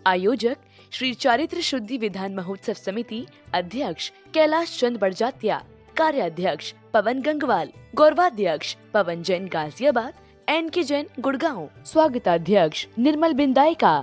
आयोजक श्री चारित्र शुद्धि विधान महोत्सव समिति अध्यक्ष कैलाश चंद बड़जात्या, कार्याध्यक्ष पवन गंगवाल, गौरवाध्यक्ष पवन जैन गाजियाबाद, NK जैन गुड़गांव, स्वागताध्यक्ष निर्मल बिंदायका,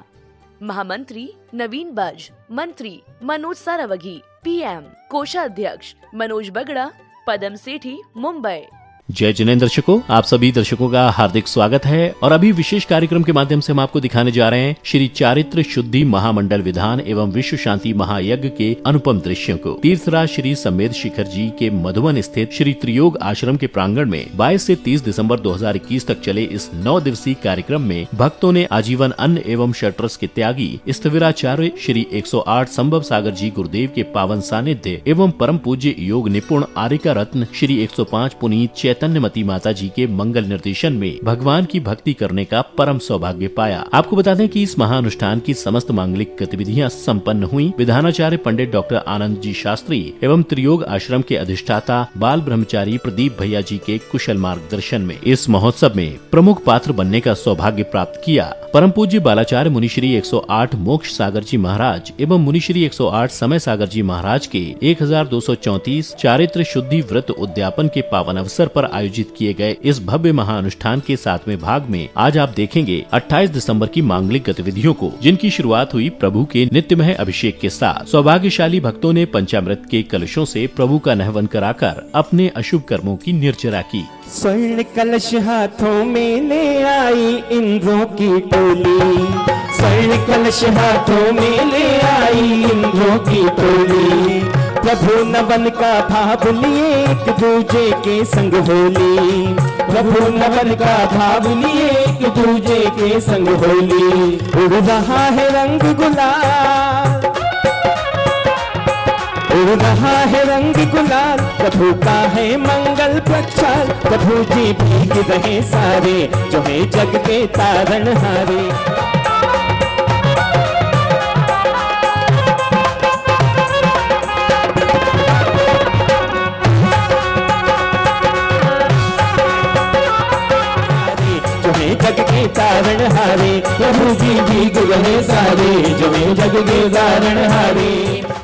महामंत्री नवीन बज, मंत्री मनोज सारावगी, PM कोषाध्यक्ष मनोज बगड़ा, पदम सेठी, मुंबई। जय जिनेंद्र दर्शकों, आप सभी दर्शकों का हार्दिक स्वागत है और अभी विशेष कार्यक्रम के माध्यम से हम आपको दिखाने जा रहे हैं श्री चारित्र शुद्धि महामंडल विधान एवं विश्व शांति महायज्ञ के अनुपम दृश्यों को। तीर्थराज श्री संवेद शिखर जी के मधुबन स्थित श्री त्रियोग आश्रम के प्रांगण में 22 से 30 दिसंबर 2021 तक चले इस 9 दिवसीय कार्यक्रम में भक्तों ने आजीवन अन्न एवं शटरस के त्यागी स्थविराचार्य श्री 108 संभव सागर जी गुरुदेव के पावन सानिध्य एवं परम पूज्य योग निपुण आर्यका रत्न श्री 105 पुनीत चैतन्यमती माता जी के मंगल निर्देशन में भगवान की भक्ति करने का परम सौभाग्य पाया। आपको बता दें कि इस महाअनुष्ठान की समस्त मांगलिक गतिविधियां संपन्न हुई। विधानाचार्य पंडित डॉक्टर आनंद जी शास्त्री एवं त्रियोग आश्रम के अधिष्ठाता बाल ब्रह्मचारी प्रदीप भैया जी के कुशल मार्गदर्शन में इस महोत्सव में प्रमुख पात्र बनने का सौभाग्य प्राप्त किया। परम पूज्य बालाचार्य मुनिश्री 108 मोक्ष सागर जी महाराज एवं मुनिश्री 108 समय सागर जी महाराज के 1234 चारित्र शुद्धि व्रत उद्यापन के पावन अवसर पर आयोजित किए गए इस भव्य महाअनुष्ठान के 7वें भाग में आज आप देखेंगे 28 दिसंबर की मांगलिक गतिविधियों को, जिनकी शुरुआत हुई प्रभु के नित्यमय अभिषेक के साथ। सौभाग्यशाली भक्तों ने पंचामृत के कलशों से प्रभु का नहवन कराकर अपने अशुभ कर्मों की निर्जरा की। स्वर्ण कलश हाथों में ले आई इंद्रों की टोली, स्वर्ण कलश हाथों में ले आई इंद्रों की टोली। प्रभु नवन का भाव लिए एक दूजे के संग होली, प्रभु नवन का भाव लिए एक दूजे के संग होली। उड़ रहा है रंग गुलाल, उड़ रहा है रंग गुलाल, प्रभु का है मंगल प्रचार। प्रभु जी भीग रहे सारे जो है जग के तारणहारे। जग के तारणहारे, प्रभु जी भीग रहे सारे जो है जग के तारणहारे।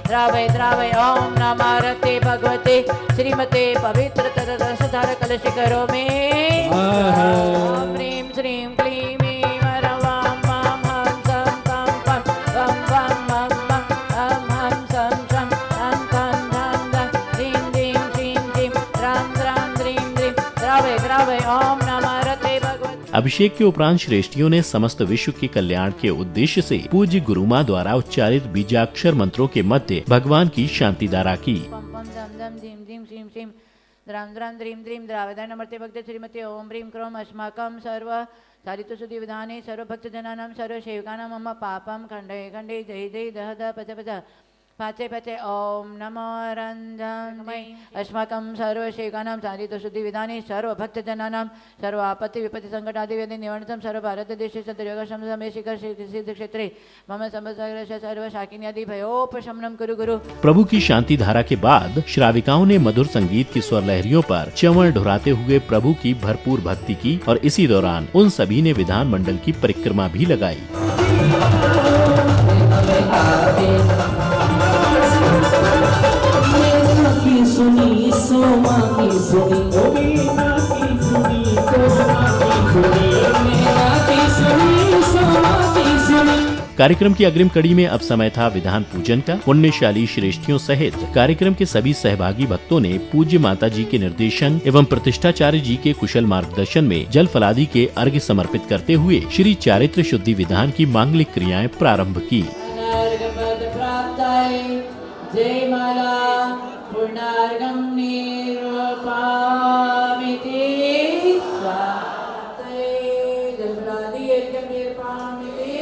द्रावय द्रावय ओम नमः रते भगवते श्रीमते पवित्र तरसधार कलश करो में ओम ह्रीं श्रीं क्लीं ऐं वरवां वां हं सं तं पं वं वं मं मं अं हं सं शं तं तं धं धं ह्रीं ह्रीं श्रीं श्रीं द्रां द्रां द्रीं द्रीं द्रावय द्रावय ओम नमः रते भगवते। अभिषेक के उपरांत श्रेष्ठियों ने समस्त विश्व के कल्याण के उद्देश्य से पूज्य गुरुमां द्वारा उच्चारित बीजाक्षर मंत्रों के मध्य भगवान की शांति धारा की। श्रीमती ओम ह्रीं क्रोम अस्माकं सर्व चारित्र शुद्धि विधाने सर्व भक्त जनानां सर्व सेवकानां मम पापं खंडे खंडे जय जय दह दह पच पच पाचे पचे ओम नमो रंजनमय अस्माकं सर्व सेवकानां चारित्र शुद्धि विधाने सर्व भक्त जनानां सर्व आपत्ति विपत्ति संकट आदि वेदि निवारणं सर्व भारत देशे सतयुग समय शिखर सिद्ध क्षेत्रे मम समस्त सर्व शाकिनी आदि भयोपशमनं कुरु गुरु। प्रभु की शांति धारा के बाद श्राविकाओं ने मधुर संगीत की स्वर लहरियों पर च्यवण ढुराते हुए प्रभु की भरपूर भक्ति की और इसी दौरान उन सभी ने विधान मंडल की परिक्रमा भी लगाई। सुनी सोमा की सुनी गोविंदा की सुनी सोमा की सुनी मेरा की सुनी सोमा की सुनी। कार्यक्रम की अग्रिम कड़ी में अब समय था विधान पूजन का। पुण्यशाली श्रेष्ठियों सहित कार्यक्रम के सभी सहभागी भक्तों ने पूज्य माता जी के निर्देशन एवं प्रतिष्ठाचार्य जी के कुशल मार्गदर्शन में जल फलादि के अर्घ्य समर्पित करते हुए श्री चारित्र शुद्धि विधान की मांगलिक क्रियाएं प्रारंभ की। जय माला पुण्यार्घं निर्वपामिति स्वाहाते जलफलादि अर्घ्यं निर्वपामिति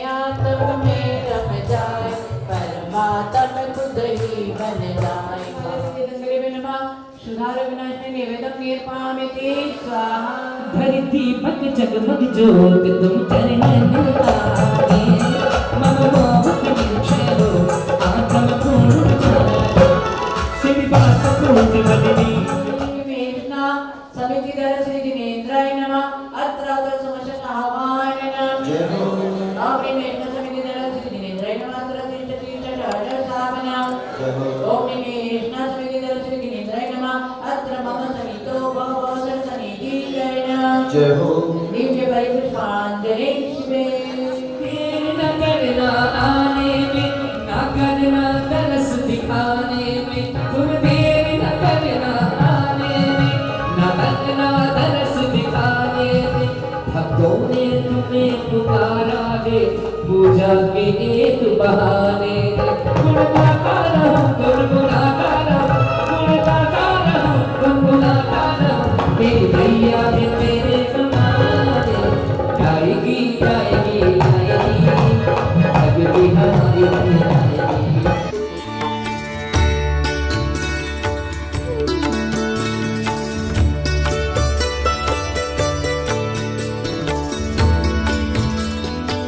आत्म में रम जाए परमात्मा खुद ही बन जाए। सुधार विनाशने निवेदन निर्वपामिति स्वाहा। धरती पक जगमग ज्योत तुम चरणन आगे मम मोह निक्षरो आत्म पूर्ण श्री बात पूर्ण बदली मेघना समिति दर श्री जिनेन्द्राय नमः। अत्र समस्त आह्वान जय हो। दिव्य परिपुष्पांजलि शिवे। न करना आने में, न करना तरस दिखाने में, तुम देर न करना आने में, न करना तरस दिखाने में। भक्तों ने तुम्हें पुकारा है पूजा के एक बहाने। गुणगाता रहो, गुनगुनाता रहो, गुणगाता रहो, गुनगुनाता रहो। मेरी भैया है तेरे कमाने, गाएगी गाएगी गाएगी, भगती हमारी बन जाएगी।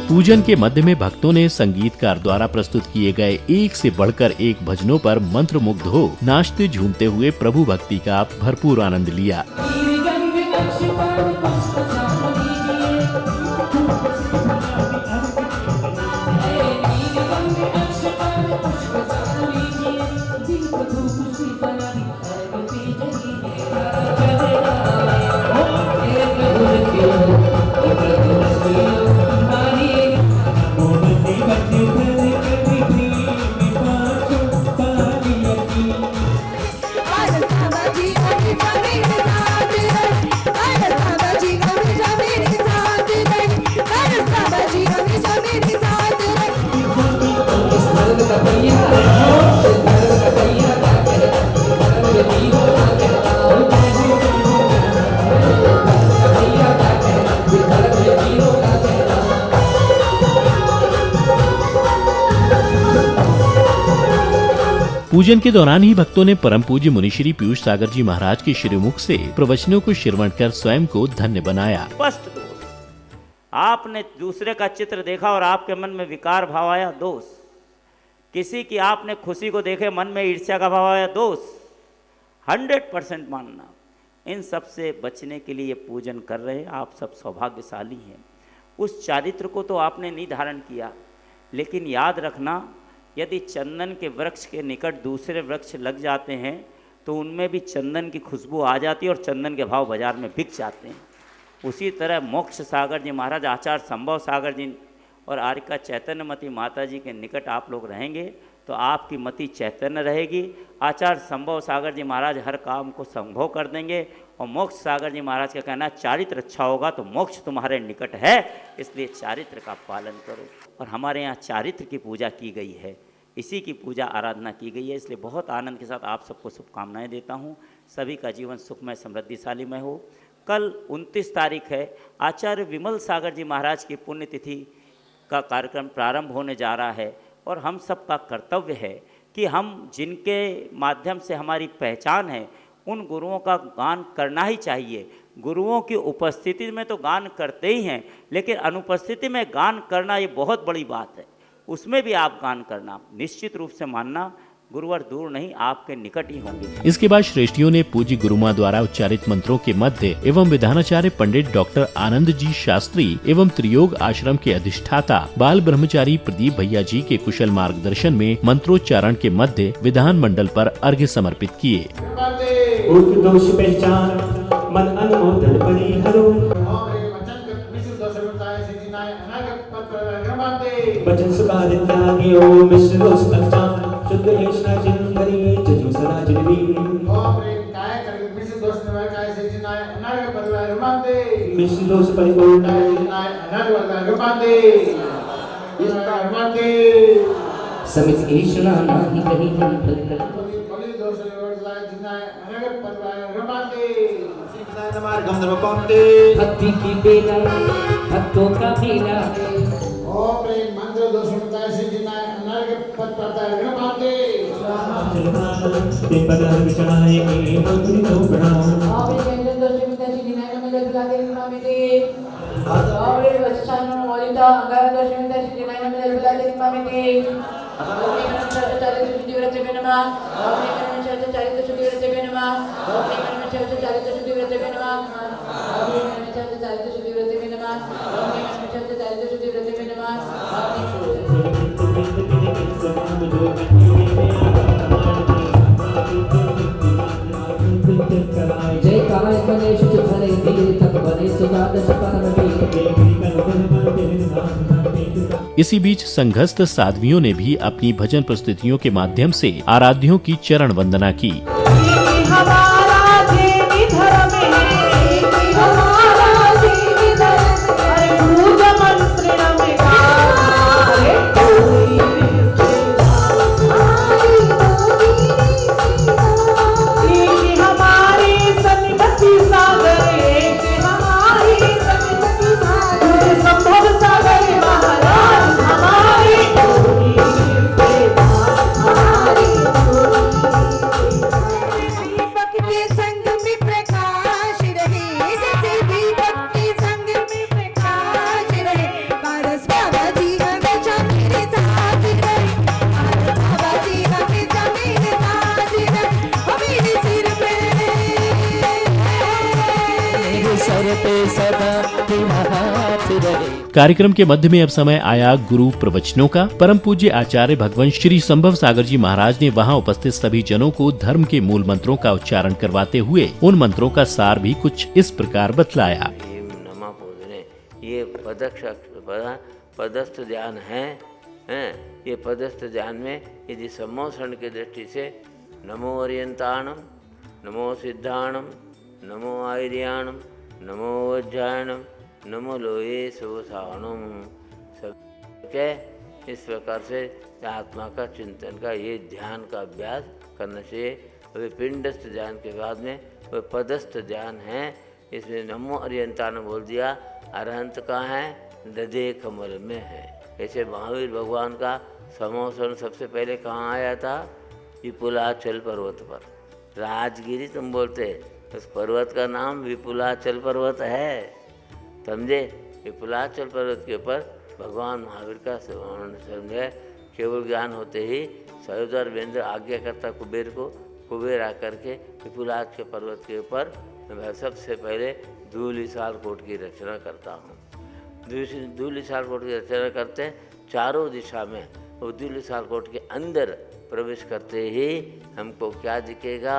पूजन के मध्य में भक्तों ने संगीतकार द्वारा प्रस्तुत किए गए एक से बढ़कर एक भजनों पर मंत्रमुग्ध हो नाचते झूमते हुए प्रभु भक्ति का भरपूर आनंद लिया। पूजन के दौरान ही भक्तों ने परम पूज्य मुनिश्री पीयूष सागर जी महाराज के श्रीमुख से प्रवचनों को श्रवण कर स्वयं को धन्य बनाया। स्पष्ट दोष, आपने दूसरे का चित्र देखा और आपके मन में विकार भाव आया, दोष। किसी की आपने खुशी को देखे मन में ईर्ष्या का भाव आया, दोष। 100% मानना। इन सब से बचने के लिए ये पूजन कर रहे आप सब सौभाग्यशाली हैं। उस चारित्र को तो आपने नहीं धारण किया, लेकिन याद रखना यदि चंदन के वृक्ष के निकट दूसरे वृक्ष लग जाते हैं तो उनमें भी चंदन की खुशबू आ जाती है और चंदन के भाव बाजार में बिक जाते हैं। उसी तरह मोक्ष सागर जी महाराज, आचार्य संभव सागर जी और आर्यका चैतन्यमती माता जी के निकट आप लोग रहेंगे तो आपकी मति चैतन्य रहेगी। आचार्य संभव सागर जी महाराज हर काम को संभव कर देंगे और मोक्ष सागर जी महाराज का कहना है चारित्र अच्छा होगा तो मोक्ष तुम्हारे निकट है, इसलिए चारित्र का पालन करो। और हमारे यहाँ चारित्र की पूजा की गई है, इसी की पूजा आराधना की गई है, इसलिए बहुत आनंद के साथ आप सबको शुभकामनाएं देता हूँ। सभी का जीवन सुखमय समृद्धिशालीमय हो। कल 29 तारीख है, आचार्य विमल सागर जी महाराज की पुण्यतिथि का कार्यक्रम प्रारंभ होने जा रहा है और हम सबका कर्तव्य है कि हम जिनके माध्यम से हमारी पहचान है उन गुरुओं का गान करना ही चाहिए। गुरुओं की उपस्थिति में तो गान करते ही हैं, लेकिन अनुपस्थिति में गान करना ये बहुत बड़ी बात है। उसमें भी आप गान करना निश्चित रूप से मानना, गुरुवर दूर नहीं आपके निकट ही होंगे। इसके बाद श्रेष्ठियों ने पूज्य गुरुमा द्वारा उच्चारित मंत्रों के मध्य एवं विधानाचार्य पंडित डॉक्टर आनंद जी शास्त्री एवं त्रियोग आश्रम के अधिष्ठाता बाल ब्रह्मचारी प्रदीप भैया जी के कुशल मार्गदर्शन में मंत्रोच्चारण के मध्य विधान मंडल पर अर्घ्य समर्पित किए। दोष पहचान मन अनुमोदन परिहरो, वचन सुकार्य त्यागी ओम मिश्र दोष पहचान, शुद्ध यशना जिन करी जजो सदा जिनवी। मिश्र दोष परिपूर्ण समित ईशना नहीं कहीं फल भक्ति की बेला भक्तों का मेला है। मंत्र दोषों का सिद्धिनाय अनर्घ पद प्रता गणपाते ते पद विचनाय के मंत्र तो प्रणाम। आपे केंद्र दोषों में सिद्धिनाय नमः बुलाते निमामिते आपे वचन मोलिता अंगार दोषों में सिद्धिनाय नमः बुलाते निमामिते। आपे कर्म चारित्र शुद्धि व्रत में नमः, आपे कर्म चारित्र शुद्धि व्रत में नमः, आपे कर्म चारित्र शुद्धि व्रत में नमः, आपे कर्म चारित्र शुद्धि व्रत में नमः, आपे कर्म चारित्र शुद्धि व्रत में नमः। जय काय कलेश चले धीरे तक बने सुधा इसी बीच संघस्थ साध्वियों ने भी अपनी भजन प्रस्तुतियों के माध्यम से आराध्यों की चरण वंदना की। कार्यक्रम के मध्य में अब समय आया गुरु प्रवचनों का। परम पूज्य आचार्य भगवान श्री संभव सागर जी महाराज ने वहां उपस्थित सभी जनों को धर्म के मूल मंत्रों का उच्चारण करवाते हुए उन मंत्रों का सार भी कुछ इस प्रकार बतलाया। ये पदस्थ ध्यान है, ये पदस्थ ध्यान में यदि सम्मोषण की दृष्टि से नमो अर्यंताणम, नमो सिद्धाणम, नमो आयर्याणम, नमो वज्रायणम, नमो लोहे सुवसाणम, सब के इस प्रकार से आत्मा का चिंतन का ये ध्यान का अभ्यास करना चाहिए। वे पिंडस्थ ध्यान के बाद में वे पदस्थ ध्यान है। इसमें नमो अर्यंताणम बोल दिया, अरहंत कहाँ है? दधे कमल में है। ऐसे महावीर भगवान का सम्मोषण सबसे पहले कहाँ आया था? विपुलाचल पर्वत पर। राजगिरी तुम बोलते, उस पर्वत का नाम विपुलाचल पर्वत है, समझे? विपुलाचल पर्वत के ऊपर भगवान महावीर का समझे। केवल ज्ञान होते ही सयोधर वेंद्र आज्ञा करता कुबेर को, कुबेर आकर के विपुलाच के पर्वत के ऊपर मैं सबसे पहले धूलिसाल कोट की रचना करता हूँ। धूलिसाल कोट की रचना करते चारों दिशा में, वो धूलिसाल कोट के अंदर प्रवेश करते ही हमको क्या दिखेगा?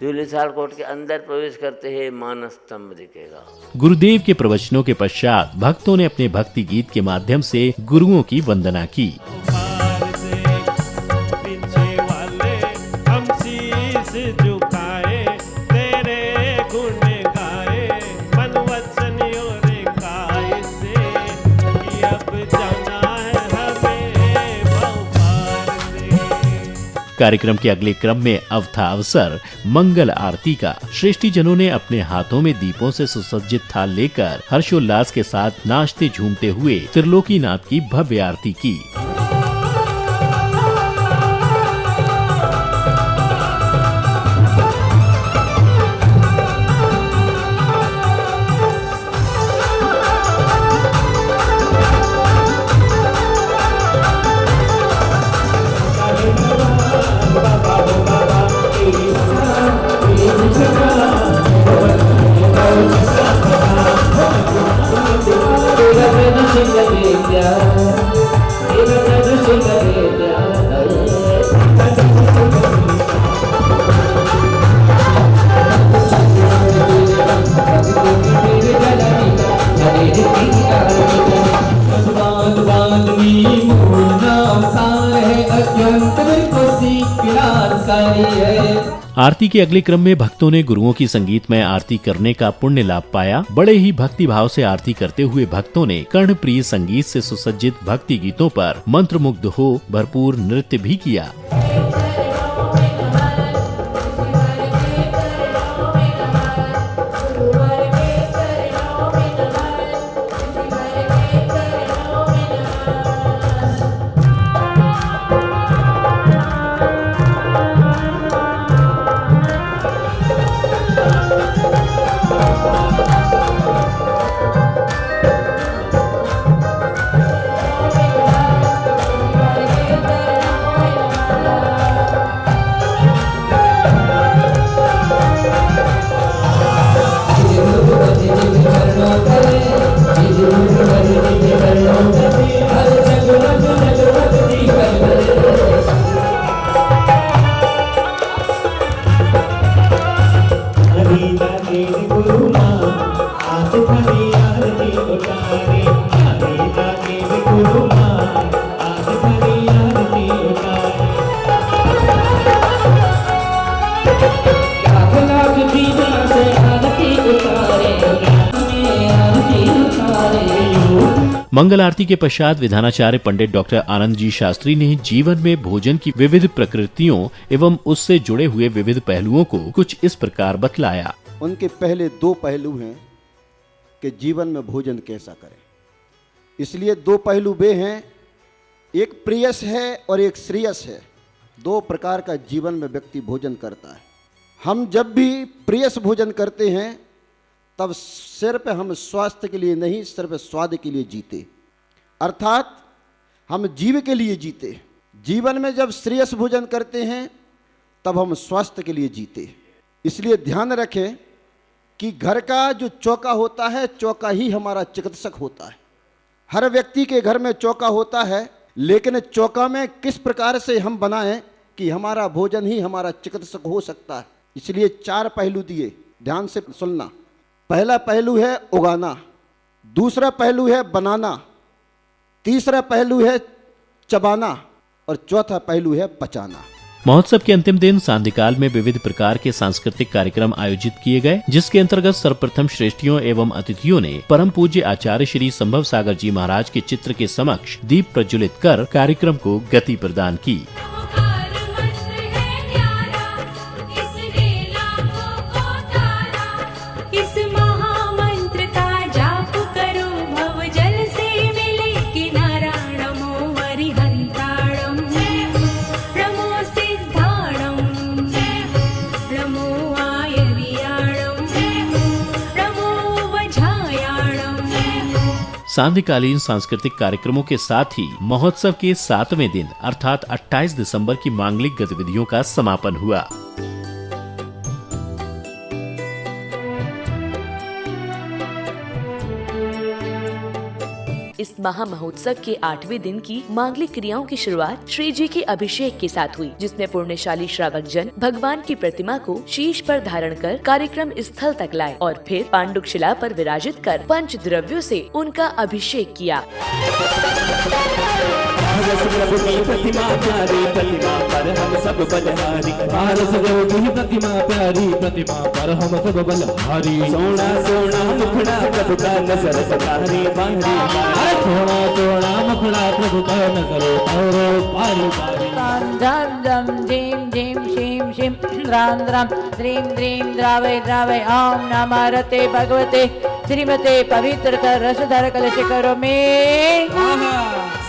धूलिसाल कोट के अंदर प्रवेश करते ही मानस स्तंभ दिखेगा। गुरुदेव के प्रवचनों के पश्चात भक्तों ने अपने भक्ति गीत के माध्यम से गुरुओं की वंदना की। कार्यक्रम के अगले क्रम में अब था अवसर मंगल आरती का। श्रेष्ठी जनों ने अपने हाथों में दीपों से सुसज्जित थाल लेकर हर्षोल्लास के साथ नाचते झूमते हुए त्रिलोकीनाथ की भव्य आरती की। आरती के अगले क्रम में भक्तों ने गुरुओं की संगीतमय आरती करने का पुण्य लाभ पाया। बड़े ही भक्ति भाव से आरती करते हुए भक्तों ने कर्णप्रिय संगीत से सुसज्जित भक्ति गीतों पर मंत्रमुग्ध हो भरपूर नृत्य भी किया। गुरु मंगल आरती के पश्चात विधानाचार्य पंडित डॉक्टर आनंद जी शास्त्री ने जीवन में भोजन की विविध प्रकृतियों एवं उससे जुड़े हुए विविध पहलुओं को कुछ इस प्रकार बतलाया। उनके पहले 2 पहलू हैं कि जीवन में भोजन कैसा करें। इसलिए 2 पहलू वे हैं, एक प्रेयस है और एक श्रेयस है। 2 प्रकार का जीवन में व्यक्ति भोजन करता है। हम जब भी प्रेयस भोजन करते हैं तब सिर्फ हम स्वास्थ्य के लिए नहीं, सिर्फ स्वाद के लिए जीते, अर्थात हम जीव के लिए जीते। जीवन में जब श्रेयस भोजन करते हैं तब हम स्वास्थ्य के लिए जीते। इसलिए ध्यान रखें कि घर का जो चौका होता है, चौका ही हमारा चिकित्सक होता है। हर व्यक्ति के घर में चौका होता है, लेकिन चौका में किस प्रकार से हम बनाएं कि हमारा भोजन ही हमारा चिकित्सक हो सकता है। इसलिए 4 पहलू दिए, ध्यान से सुनना। पहला पहलू है उगाना, दूसरा पहलू है बनाना, तीसरा पहलू है चबाना और चौथा पहलू है पचाना। महोत्सव के अंतिम दिन सांध्यकाल में विविध प्रकार के सांस्कृतिक कार्यक्रम आयोजित किए गए, जिसके अंतर्गत सर्वप्रथम श्रेष्ठियों एवं अतिथियों ने परम पूज्य आचार्य श्री संभव सागर जी महाराज के चित्र के समक्ष दीप प्रज्वलित कर कार्यक्रम को गति प्रदान की। सांध्यकालीन सांस्कृतिक कार्यक्रमों के साथ ही महोत्सव के 7वें दिन अर्थात 28 दिसंबर की मांगलिक गतिविधियों का समापन हुआ। इस महा महोत्सव के 8वें दिन की मांगलिक क्रियाओं की शुरुआत श्री जी के अभिषेक के साथ हुई, जिसमें पुण्यशाली श्रावक जन भगवान की प्रतिमा को शीश पर धारण कर कार्यक्रम स्थल तक लाए और फिर पांडुक शिला पर विराजित कर पंच द्रव्यों से उनका अभिषेक किया। प्रभु की प्रतिमा प्यारी, प्रतिमा पर हम सब बलहारी। पारस देव की प्रतिमा प्यारी, प्रतिमा पर हम सब बलहारी। सोना सोना मुखड़ा प्रभु का नजर सतारी बारी। सोना सोना मुखड़ा प्रभु का नजर उतारो बारी बारी। धम धम धीम धीम शीम शीम द्राम द्राम द्रीम द्रीम द्रावय द्रावय ओम नमः रते भगवते श्रीमते पवित्रता रसधर कलश करो में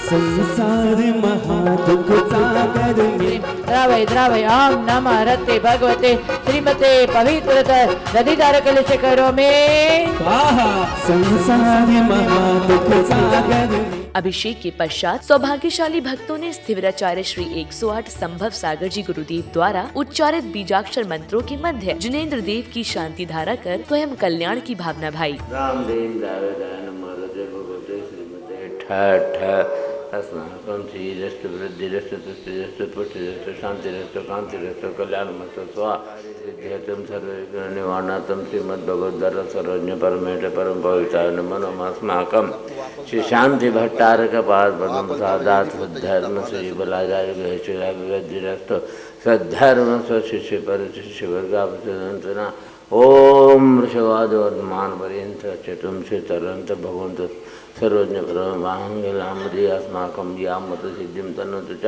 संसार महादुख सागर में। द्रावय द्रावय ओम नमः रते भगवते श्रीमते पवित्रता रसधर कलश करो में संसार महादुख सागर में। अभिषेक के पश्चात सौभाग्यशाली भक्तों ने स्थिविराचार्य श्री 108 संभव सागर जी गुरुदेव द्वारा उच्चारित बीजाक्षर मंत्रों के मध्य जिनेन्द्र देव की शांति धारा कर स्वयं कल्याण की भावना भाई। राम देव ठ अस्माकं श्रीरस्तु वृद्धिरस्तु तुष्टिरस्तु पुष्टिरस्तु शांतिरस्तु कांतिरस्तु कल्याणमस्तु स्वाहा सर्व निवारणार्थं श्रीमद्भगवद्गीता सर्वज्ञ परमेश परम पवित्राय नमोऽस्माकं श्री शांति भट्टारक पाद पद्म सादात सद्धर्म श्री बलाचार्य विवेद्धिरस्तु सद्धर्म स्वशिष्य पर शिष्य वर्गापना ओम वृषवाद वर्धमान पर्यंत चतुम से तरंत भगवंत सर्वज्ञ परम वांगलामृति अस्माकं यामत सिद्धिं तन्नतु च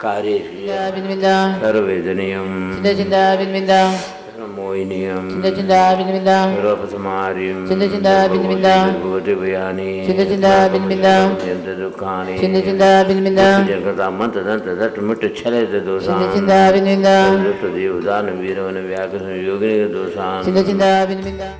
कार्येषु सर्ववेदनीयं मोहिनीयं सर्वपसमारिं भगवती भयानि दुःखानि जगतामन्तदन्तदट्टमुट्ट छलेत दोषान् देवदान वीरवन व्याघ्र योगिनी दोषान्।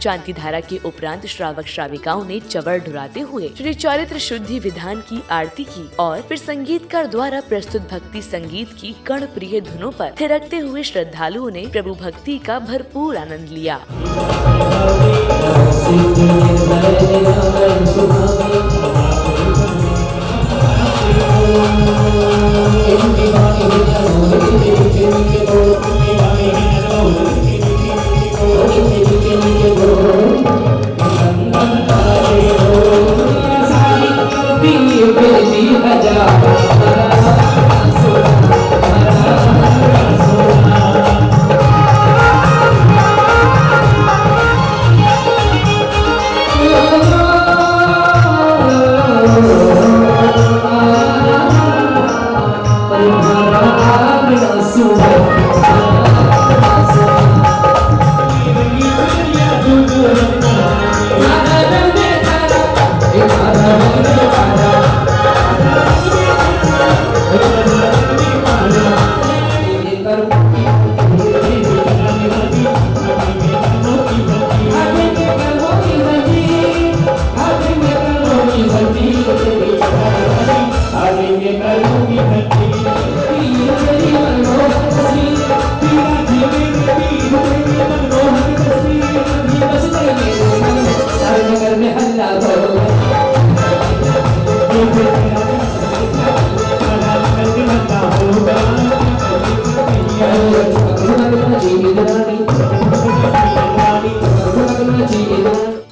शांति धारा के उपरांत श्रावक श्राविकाओं ने चवर ढुराते हुए श्री चारित्र शुद्धि विधान की आरती की और फिर संगीतकार द्वारा प्रस्तुत भक्ति संगीत की कण प्रिय धुनों पर थिरकते हुए श्रद्धालुओं ने प्रभु भक्ति का भरपूर आनंद लिया।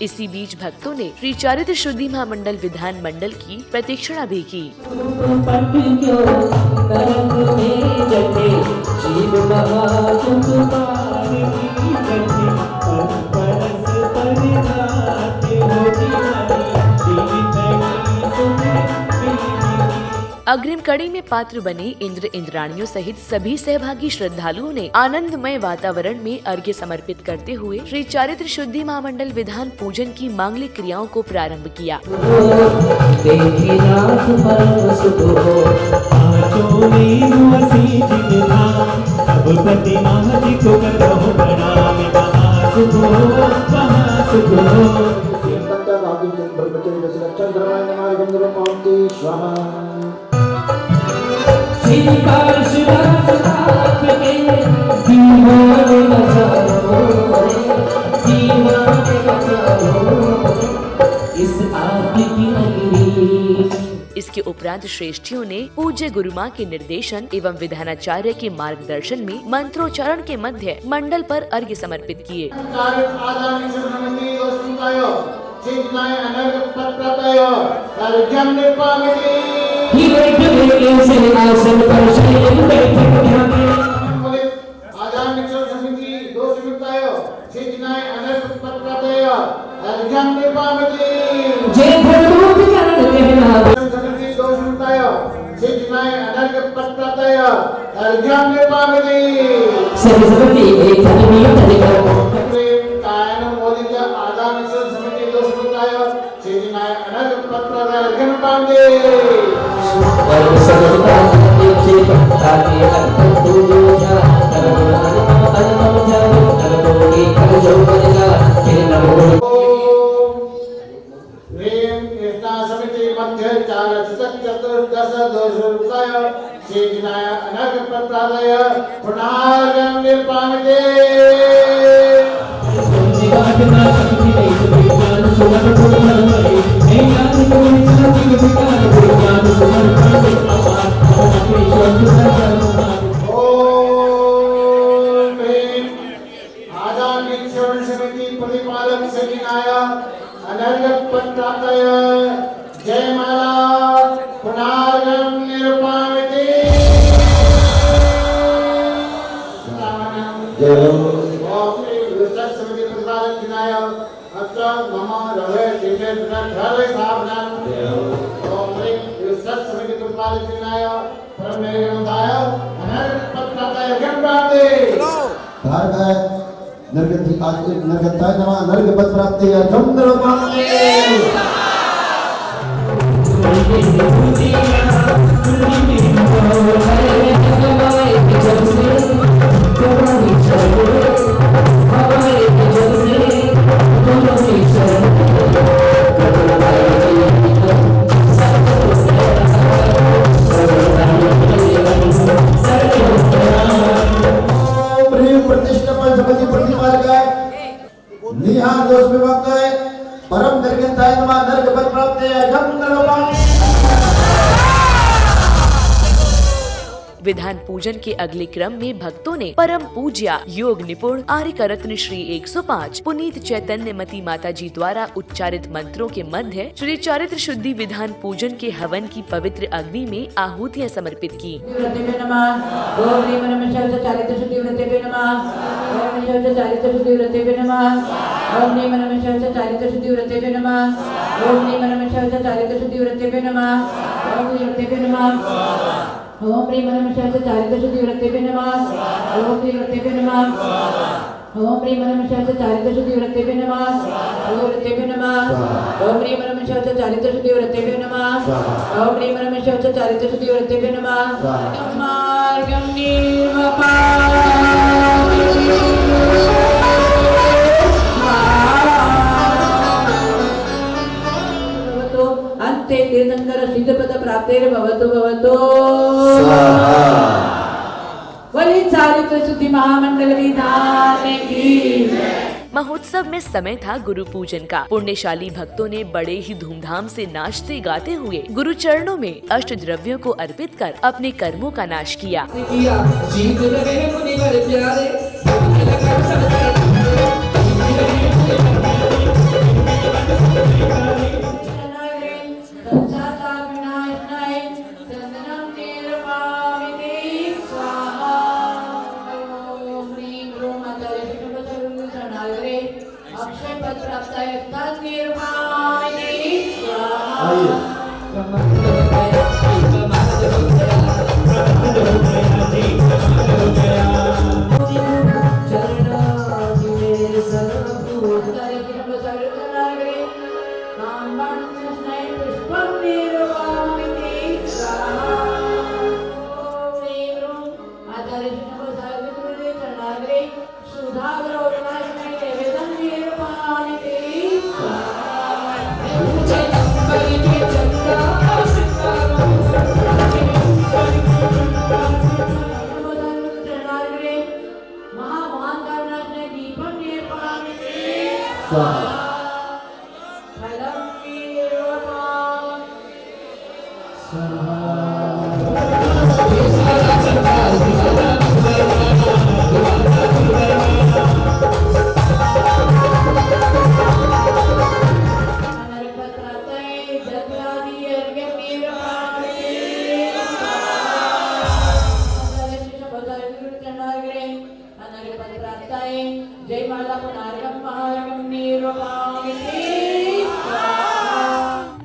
इसी बीच भक्तों ने श्री चारित्र शुद्धि महामंडल विधान मंडल की प्रतीक्षणा भी की। अग्रिम कड़ी में पात्र बने इंद्र इंद्राणियों सहित सभी सहभागी श्रद्धालुओं ने आनंदमय वातावरण में अर्घ्य समर्पित करते हुए श्री चारित्र शुद्धि महामंडल विधान पूजन की मांगलिक क्रियाओं को प्रारंभ किया। इसके उपरांत श्रेष्ठियों ने पूज्य गुरु माँ के निर्देशन एवं विधानाचार्य के मार्गदर्शन में मंत्रोच्चारण के मध्य मंडल पर अर्घ्य समर्पित किए। विधान पूजन के अगले क्रम में भक्तों ने परम पूज्या योग निपुण आर्य रत्न श्री 105 पुनीत चैतन्यमती माता जी द्वारा उच्चारित मंत्रों के मध्य श्री चारित्र शुद्धि विधान पूजन के हवन की पवित्र अग्नि में आहुतियाँ समर्पित की। ओम प्रिय मनमशाच चारित्र शुद्धि वृत्ते नमः। ओम प्रिय वृत्ते नमः। ओम प्रिय मनमशाच चारित्र शुद्धि वृत्ते नमः। ओम वृत्ते नमः। ओम प्रिय मनमशाच चारित्र शुद्धि वृत्ते नमः। ओम प्रिय मनमशाच चारित्र शुद्धि वृत्ते नमः। मार्गं अंते तीर्थंकर सिद्धपद प्राप्तेर भवतु भवतु। बोले चारित्र शुद्धि महामंडल विधान की। महोत्सव में समय था गुरु पूजन का। पुण्यशाली भक्तों ने बड़े ही धूमधाम से नाचते गाते हुए गुरु चरणों में अष्ट द्रव्यों को अर्पित कर अपने कर्मों का नाश किया।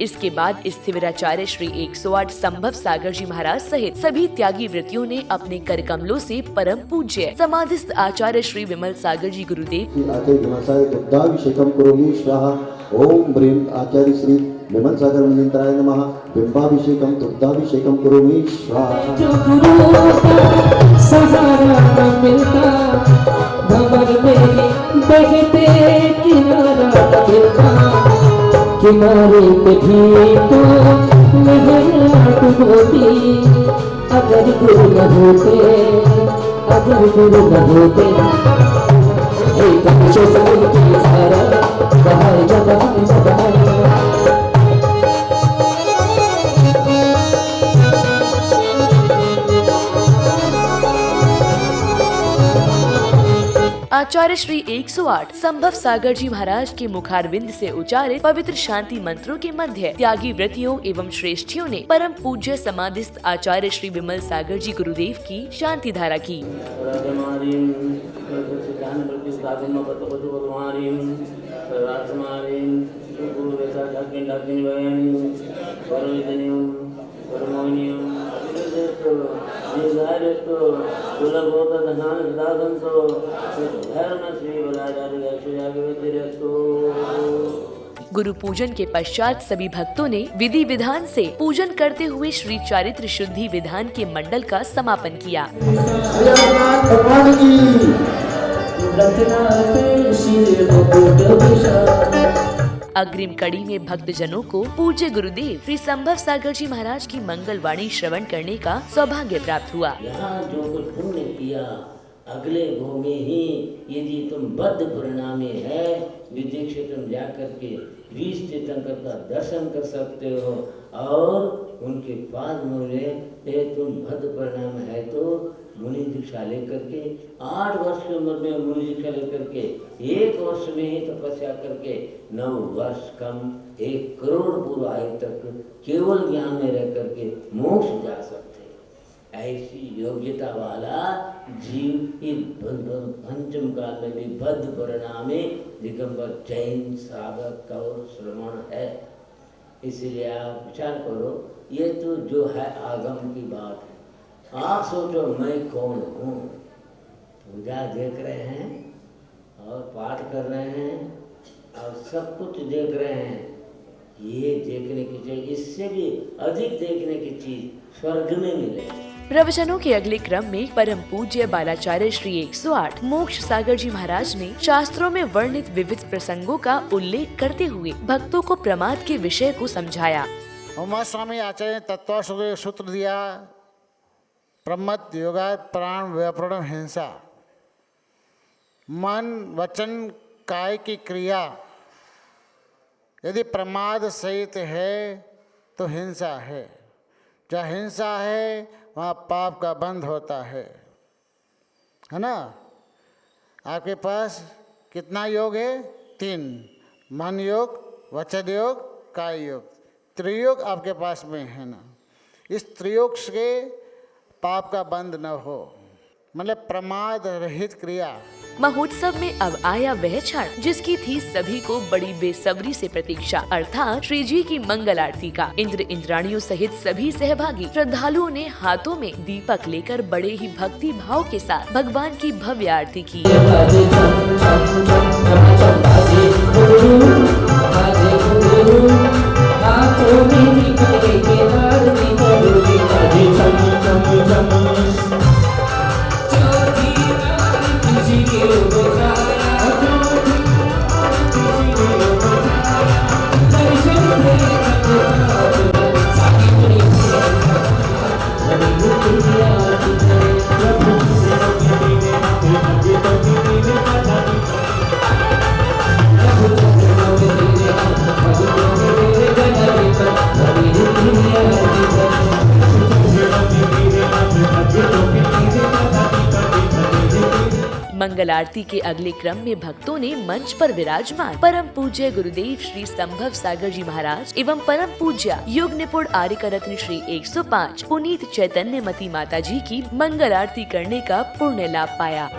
इसके बाद स्थिविराचार्य श्री 108 संभव सागर जी महाराज सहित सभी त्यागी वृत्तियों ने अपने कर कमलों से परम पूज्य समाधिस्थ आचार्य श्री विमल सागर जी गुरुदेव दुग्धाभिषेकम करोमि स्वाहा। ओम ब्रीं आचार्य श्री विमल सागर मंत्राय नमः। बिंबाभिषेकम दुग्धाभिषेकम करोमि स्वाहा। किनारे पे भी तो लहराट होती, अगर गुरु न होते, अगर गुरु न होते, एक समुद्र की धारा बाहर जब आचार्य श्री 108 संभव सागर जी महाराज के मुखारविंद से उच्चारित पवित्र शांति मंत्रों के मध्य त्यागी व्रतियों एवं श्रेष्ठियों ने परम पूज्य समाधिस्थ आचार्य श्री विमल सागर जी गुरुदेव की शांति धारा की। गुरु पूजन के पश्चात सभी भक्तों ने विधि विधान से पूजन करते हुए श्री चारित्र शुद्धि विधान के मंडल का समापन किया। अग्रिम कड़ी में भक्तजनों को पूज्य गुरुदेव श्री संभव सागर जी महाराज की मंगल वाणी श्रवण करने का सौभाग्य प्राप्त हुआ। यहाँ जो कुछ पुण्य किया अगले भो में ही यदि तुम बद्ध परिणामी है विधि क्षेत्र जा करके 20 तीर्थंकर का दर्शन कर सकते हो और उनके पाद में तुम बद्ध परिणाम है तो मुनि दीक्षा लेकर के 8 वर्ष की उम्र में मुनि दीक्षा लेकर के 1 वर्ष में ही तपस्या करके 9 वर्ष कम 1 करोड़ पूर्व आयु तक केवल ज्ञान में रह करके मोक्ष जा सकते। ऐसी योग्यता वाला जीव इस पंचम काल में भी बद्ध परिणामी दिगंबर जैन श्रावक कौर श्रवण है। इसलिए आप विचार करो ये तो जो है आगम की बात है। आप सोचो मैं कौन हूँ। पूजा देख रहे हैं और पाठ कर रहे हैं और सब कुछ देख रहे हैं। ये देखने की चीज इससे भी अधिक देखने की चीज स्वर्ग में मिले। प्रवचनों के अगले क्रम में परम पूज्य बालाचार्य श्री 108 मोक्ष सागर जी महाराज ने शास्त्रों में वर्णित विविध प्रसंगों का उल्लेख करते हुए भक्तों को प्रमाद के विषय को समझाया। उमा स्वामी आचार्य ने तत्व सूत्र दिया, प्रमद योगा प्राण व्यापरण हिंसा। मन वचन काय की क्रिया यदि प्रमाद सहित है तो हिंसा है। जहाँ हिंसा है वहाँ पाप का बंध होता है ना। आपके पास कितना योग है? 3, मन योग, वचन योग, काय योग, त्रियोग आपके पास में है ना। इस त्रियोग से पाप का बंध न हो, मतलब प्रमाद रहित क्रिया। महोत्सव में अब आया वह क्षण जिसकी थी सभी को बड़ी बेसब्री से प्रतीक्षा, अर्थात श्री जी की मंगल आरती का। इंद्र इंद्राणियों सहित सभी सहभागी श्रद्धालुओं ने हाथों में दीपक लेकर बड़े ही भक्ति भाव के साथ भगवान की भव्य आरती की। मंगल आरती के अगले क्रम में भक्तों ने मंच पर विराजमान परम पूज्य गुरुदेव श्री संभव सागर जी महाराज एवं परम पूज्य योग निपुण आर्य रत्न श्री 105 पुनीत चैतन्यमती माता जी की मंगल आरती करने का पुण्य लाभ पाया।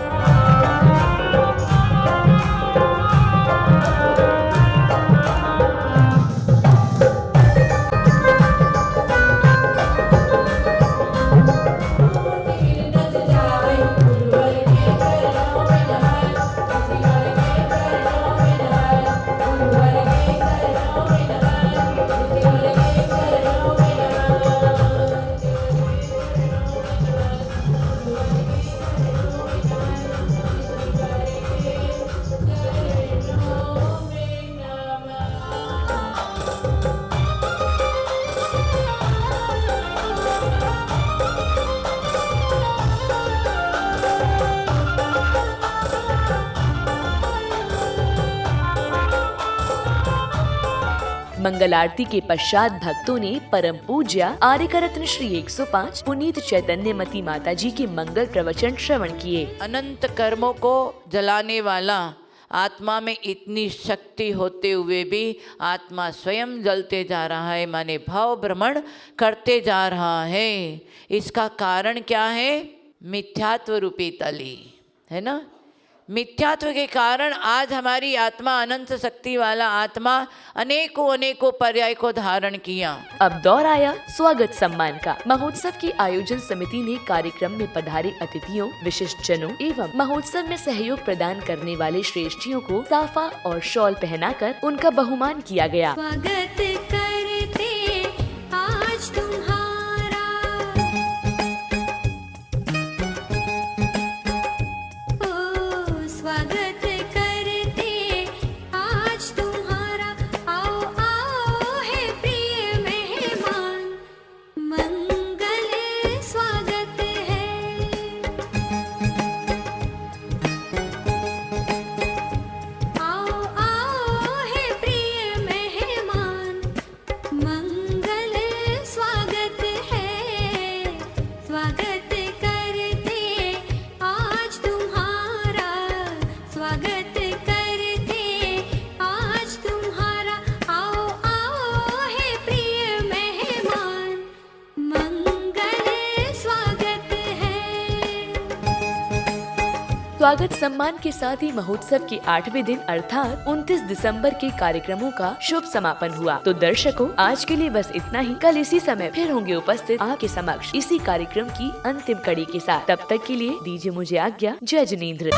मंगल आरती के पश्चात भक्तों ने परम पूज्य आर्य रत्न श्री 105 पुनीत चैतन्यमती माता जी के मंगल प्रवचन श्रवण किए। अनंत कर्मों को जलाने वाला आत्मा में इतनी शक्ति होते हुए भी आत्मा स्वयं जलते जा रहा है, माने भाव भ्रमण करते जा रहा है। इसका कारण क्या है? मिथ्यात्व रूपी तली है ना। मिथ्यात्व के कारण आज हमारी आत्मा, अनंत शक्ति वाला आत्मा अनेकों अनेकों पर्याय को धारण किया। अब दौर आया स्वागत सम्मान का। महोत्सव की आयोजन समिति ने कार्यक्रम में पधारे अतिथियों, विशिष्ट जनों एवं महोत्सव में सहयोग प्रदान करने वाले श्रेष्ठियों को साफा और शॉल पहनाकर उनका बहुमान किया गया। स्वागत करते आज तुम्हारा, ओ स्वागत करते आज तुम्हारा, आओ आओ है प्रिय मेहमान, मंगल स्वागत है। आओ आओ है प्रिय मेहमान, मंगल स्वागत है। स्वागत करते आज तुम्हारा, स्वागत करते आज तुम्हारा, आओ आओ है प्रिय मेहमान, मंगल स्वागत है। स्वागत सम्मान के साथ ही महोत्सव के 8वें दिन अर्थात 29 दिसंबर के कार्यक्रमों का शुभ समापन हुआ। तो दर्शकों, आज के लिए बस इतना ही। कल इसी समय फिर होंगे उपस्थित आपके समक्ष इसी कार्यक्रम की अंतिम कड़ी के साथ। तब तक के लिए दीजिए मुझे आज्ञा। जय जिनेंद्र।